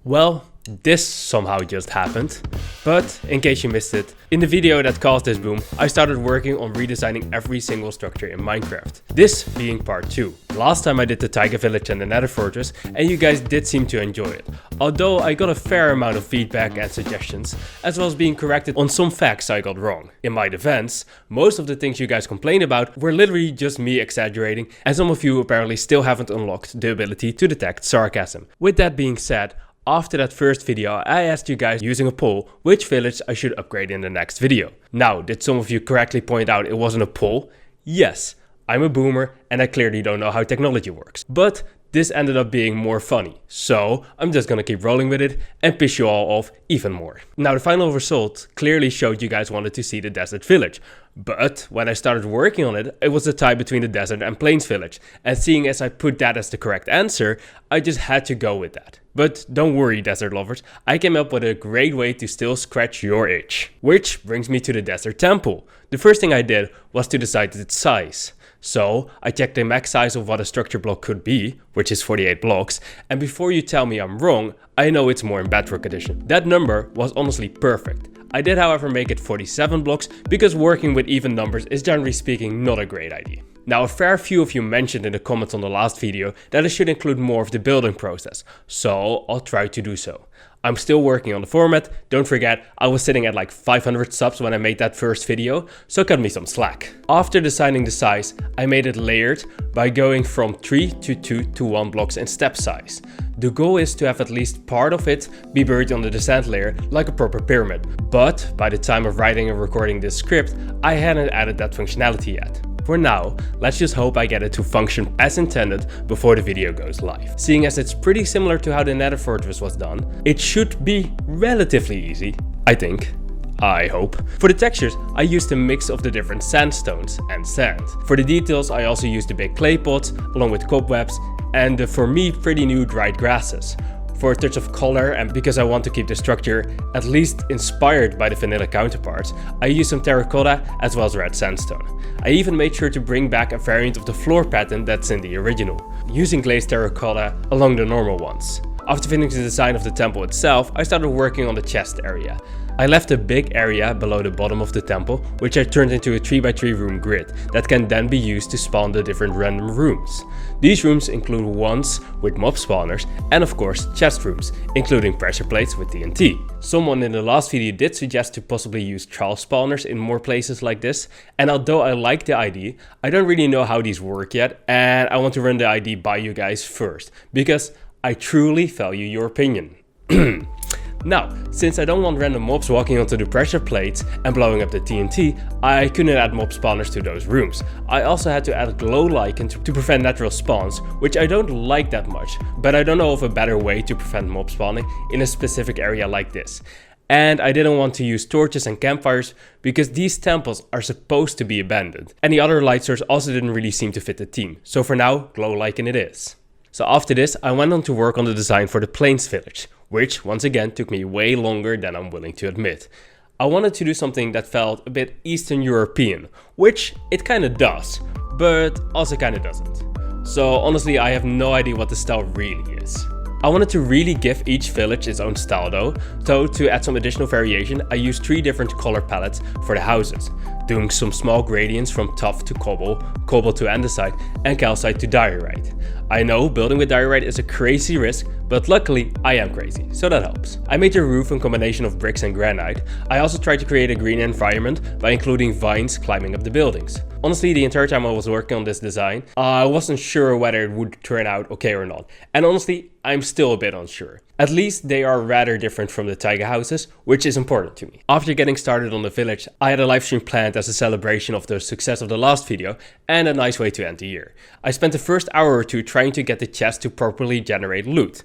Well, this somehow just happened, but in case you missed it, in the video that caused this boom, I started working on redesigning every single structure in Minecraft. This being part 2. Last time I did the Taiga Village and the Nether Fortress, and you guys did seem to enjoy it. Although I got a fair amount of feedback and suggestions, as well as being corrected on some facts I got wrong. In my defense, most of the things you guys complained about were literally just me exaggerating, and some of you apparently still haven't unlocked the ability to detect sarcasm. With that being said, after that first video, I asked you guys using a poll which village I should upgrade in the next video. Now, did some of you correctly point out it wasn't a poll? Yes, I'm a boomer and I clearly don't know how technology works. But this ended up being more funny, so I'm just gonna keep rolling with it and piss you all off even more. Now, the final result clearly showed you guys wanted to see the desert village. But when I started working on it, it was a tie between the desert and plains village. And seeing as I put that as the correct answer, I just had to go with that. But don't worry, desert lovers, I came up with a great way to still scratch your itch. Which brings me to the desert temple. The first thing I did was to decide its size. So I checked the max size of what a structure block could be, which is 48 blocks, and before you tell me I'm wrong, I know it's more in Bedrock Edition. That number was honestly perfect. I did however make it 47 blocks because working with even numbers is generally speaking not a great idea. Now, a fair few of you mentioned in the comments on the last video that I should include more of the building process, so I'll try to do so. I'm still working on the format, don't forget I was sitting at like 500 subs when I made that first video, so cut me some slack. After deciding the size, I made it layered by going from 3 to 2 to 1 blocks in step size. The goal is to have at least part of it be buried on the descent layer like a proper pyramid, but by the time of writing and recording this script, I hadn't added that functionality yet. For now, let's just hope I get it to function as intended before the video goes live. Seeing as it's pretty similar to how the Nether Fortress was done, it should be relatively easy, I think. I hope. For the textures, I used a mix of the different sandstones and sand. For the details, I also used the big clay pots along with cobwebs and the for me pretty new dried grasses. For a touch of color and because I want to keep the structure at least inspired by the vanilla counterparts, I used some terracotta as well as red sandstone. I even made sure to bring back a variant of the floor pattern that's in the original, using glazed terracotta along the normal ones. After finishing the design of the temple itself, I started working on the chest area. I left a big area below the bottom of the temple, which I turned into a 3x3 room grid that can then be used to spawn the different random rooms. These rooms include ones with mob spawners and of course chest rooms, including pressure plates with TNT. Someone in the last video did suggest to possibly use trial spawners in more places like this, and although I like the idea, I don't really know how these work yet, and I want to run the idea by you guys first, because I truly value your opinion. Now, since I don't want random mobs walking onto the pressure plates and blowing up the TNT, I couldn't add mob spawners to those rooms. I also had to add glow lichen to prevent natural spawns, which I don't like that much, but I don't know of a better way to prevent mob spawning in a specific area like this. And I didn't want to use torches and campfires because these temples are supposed to be abandoned. And the other light source also didn't really seem to fit the theme, so for now, glow lichen it is. So after this, I went on to work on the design for the plains village, which once again took me way longer than I'm willing to admit. I wanted to do something that felt a bit Eastern European, which it kinda does, but also kinda doesn't. So honestly, I have no idea what the style really is. I wanted to really give each village its own style though, so to add some additional variation, I used 3 different color palettes for the houses, doing some small gradients from tuff to cobble, cobble to andesite, and calcite to diorite. I know building with diorite is a crazy risk, but luckily I am crazy, so that helps. I made the roof a combination of bricks and granite. I also tried to create a green environment by including vines climbing up the buildings. Honestly, the entire time I was working on this design, I wasn't sure whether it would turn out okay or not. And honestly, I'm still a bit unsure. At least they are rather different from the taiga houses, which is important to me. After getting started on the village, I had a livestream planned as a celebration of the success of the last video and a nice way to end the year. I spent the first hour or two trying to get the chest to properly generate loot.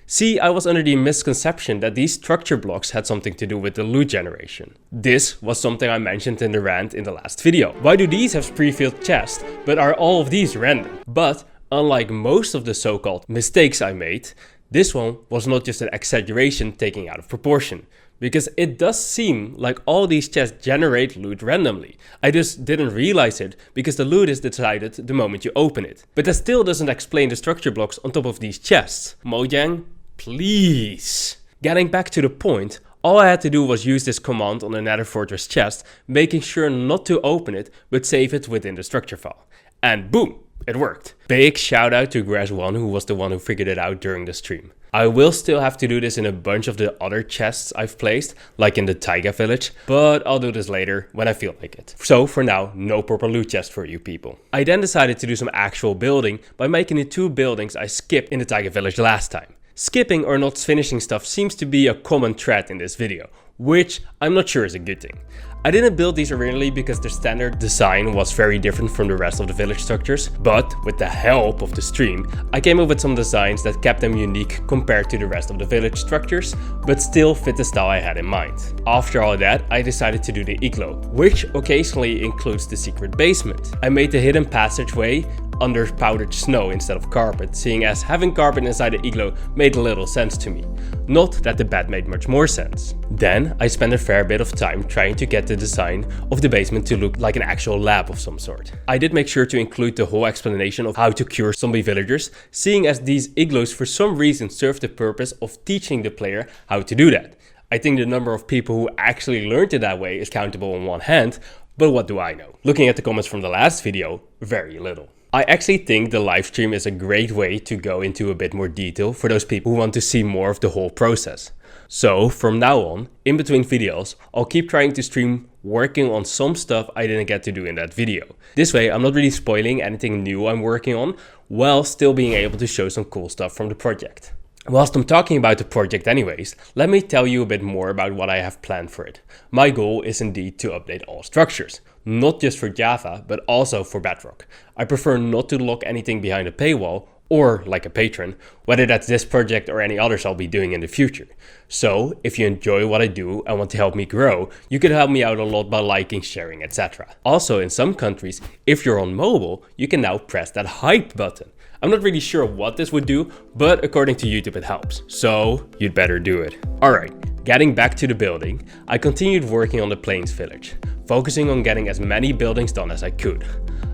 See, I was under the misconception that these structure blocks had something to do with the loot generation. This was something I mentioned in the rant in the last video. Why do these have pre-filled chests, but are all of these random? But unlike most of the so-called mistakes I made, this one was not just an exaggeration taken out of proportion, because it does seem like all these chests generate loot randomly. I just didn't realize it because the loot is decided the moment you open it. But that still doesn't explain the structure blocks on top of these chests. Mojang, please. Getting back to the point, all I had to do was use this command on the Nether Fortress chest, making sure not to open it, but save it within the structure file. And boom, it worked. Big shout out to Grass1, who was the one who figured it out during the stream. I will still have to do this in a bunch of the other chests I've placed, like in the Taiga village, but I'll do this later when I feel like it. So for now, no proper loot chest for you people. I then decided to do some actual building by making the 2 buildings I skipped in the Taiga village last time. Skipping or not finishing stuff seems to be a common thread in this video, which I'm not sure is a good thing. I didn't build these originally because the standard design was very different from the rest of the village structures, but with the help of the stream, I came up with some designs that kept them unique compared to the rest of the village structures, but still fit the style I had in mind. After all that, I decided to do the Igloo, which occasionally includes the secret basement. I made the hidden passageway under powdered snow instead of carpet, seeing as having carpet inside the Igloo made a little sense to me. Not that the bed made much more sense. Then I spent a fair bit of time trying to get the design of the basement to look like an actual lab of some sort. I did make sure to include the whole explanation of how to cure zombie villagers, seeing as these igloos for some reason serve the purpose of teaching the player how to do that. I think the number of people who actually learned it that way is countable on one hand, but what do I know? Looking at the comments from the last video, very little. I actually think the live stream is a great way to go into a bit more detail for those people who want to see more of the whole process. So from now on, in between videos, I'll keep trying to stream working on some stuff I didn't get to do in that video. This way I'm not really spoiling anything new I'm working on, while still being able to show some cool stuff from the project. Whilst I'm talking about the project anyways, let me tell you a bit more about what I have planned for it. My goal is indeed to update all structures, not just for Java, but also for Bedrock. I prefer not to lock anything behind a paywall, or like a patron, whether that's this project or any others I'll be doing in the future. So, if you enjoy what I do and want to help me grow, you can help me out a lot by liking, sharing, etc. Also, in some countries, if you're on mobile, you can now press that hype button. I'm not really sure what this would do, but according to YouTube it helps, so you'd better do it. Alright, getting back to the building, I continued working on the Plains village, focusing on getting as many buildings done as I could.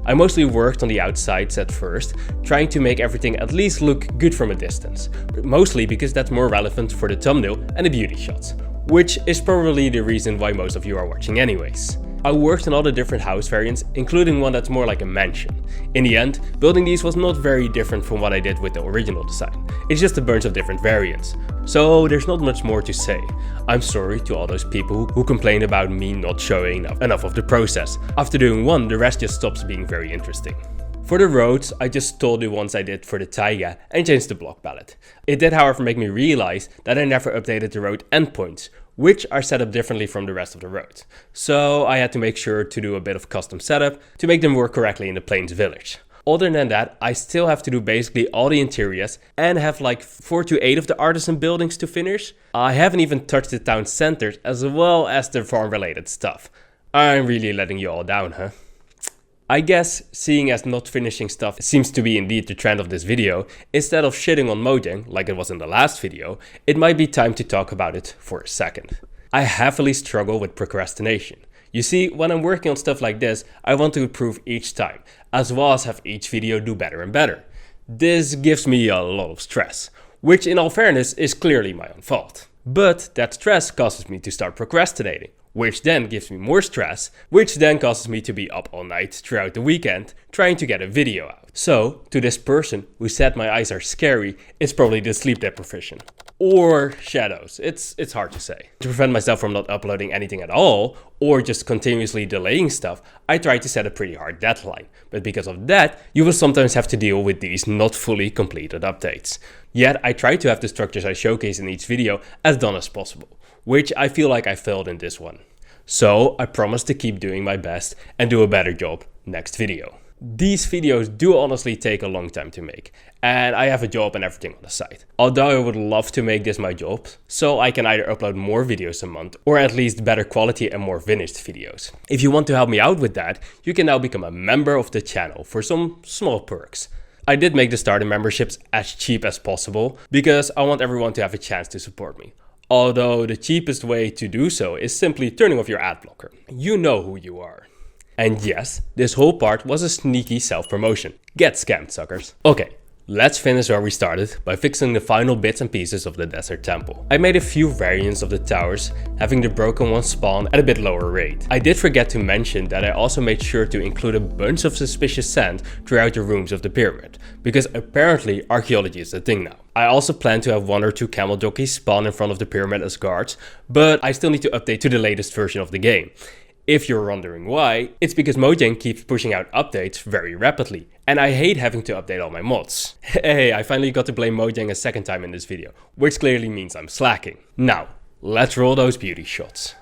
I mostly worked on the outsides at first, trying to make everything at least look good from a distance, mostly because that's more relevant for the thumbnail and the beauty shots, which is probably the reason why most of you are watching anyways. I worked on all the different house variants, including one that's more like a mansion. In the end, building these was not very different from what I did with the original design. It's just a bunch of different variants. So there's not much more to say. I'm sorry to all those people who complain about me not showing enough of the process. After doing one, the rest just stops being very interesting. For the roads, I just stole the ones I did for the Taiga and changed the block palette. It did however make me realize that I never updated the road endpoints, which are set up differently from the rest of the roads. So I had to make sure to do a bit of custom setup to make them work correctly in the Plains village. Other than that, I still have to do basically all the interiors and have like 4 to 8 of the artisan buildings to finish. I haven't even touched the town centers as well as the farm related stuff. I'm really letting you all down, huh? I guess, seeing as not finishing stuff seems to be indeed the trend of this video, instead of shitting on Mojang like it was in the last video, it might be time to talk about it for a second. I heavily struggle with procrastination. You see, when I'm working on stuff like this, I want to improve each time, as well as have each video do better and better. This gives me a lot of stress, which in all fairness is clearly my own fault. But that stress causes me to start procrastinating, which then gives me more stress, which then causes me to be up all night throughout the weekend trying to get a video out. So, to this person who said my eyes are scary, it's probably the sleep deprivation. Or shadows, it's hard to say. To prevent myself from not uploading anything at all, or just continuously delaying stuff, I try to set a pretty hard deadline. But because of that, you will sometimes have to deal with these not fully completed updates. Yet I try to have the structures I showcase in each video as done as possible, which I feel like I failed in this one. So I promise to keep doing my best and do a better job next video. These videos do honestly take a long time to make, and I have a job and everything on the side. Although I would love to make this my job, so I can either upload more videos a month or at least better quality and more finished videos. If you want to help me out with that, you can now become a member of the channel for some small perks. I did make the starter memberships as cheap as possible because I want everyone to have a chance to support me. Although the cheapest way to do so is simply turning off your ad blocker. You know who you are. And yes, this whole part was a sneaky self-promotion. Get scammed, suckers. Okay, let's finish where we started by fixing the final bits and pieces of the desert temple. I made a few variants of the towers, having the broken ones spawn at a bit lower rate. I did forget to mention that I also made sure to include a bunch of suspicious sand throughout the rooms of the pyramid, because apparently archaeology is a thing now. I also plan to have 1 or 2 camel jockeys spawn in front of the pyramid as guards, but I still need to update to the latest version of the game. If you're wondering why, it's because Mojang keeps pushing out updates very rapidly, and I hate having to update all my mods. Hey, I finally got to blame Mojang a second time in this video, which clearly means I'm slacking. Now, let's roll those beauty shots.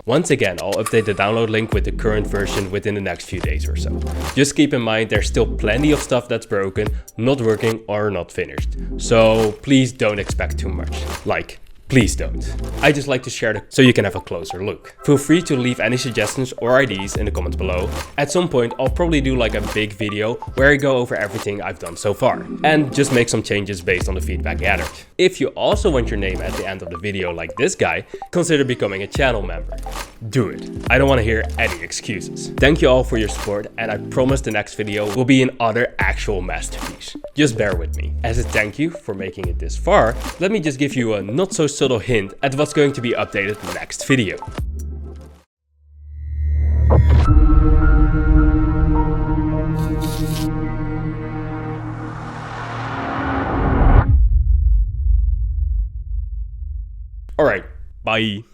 Once again, I'll update the download link with the current version within the next few days or so. Just keep in mind there's still plenty of stuff that's broken, not working or not finished. So please don't expect too much. Like, please don't. I just like to share so you can have a closer look. Feel free to leave any suggestions or ideas in the comments below. At some point I'll probably do like a big video where I go over everything I've done so far and just make some changes based on the feedback gathered. If you also want your name at the end of the video like this guy, consider becoming a channel member. Do it. I don't want to hear any excuses. Thank you all for your support, and I promise the next video will be another actual masterpiece. Just bear with me. As a thank you for making it this far, let me just give you a not so subtle hint at what's going to be updated next video. Alright, bye.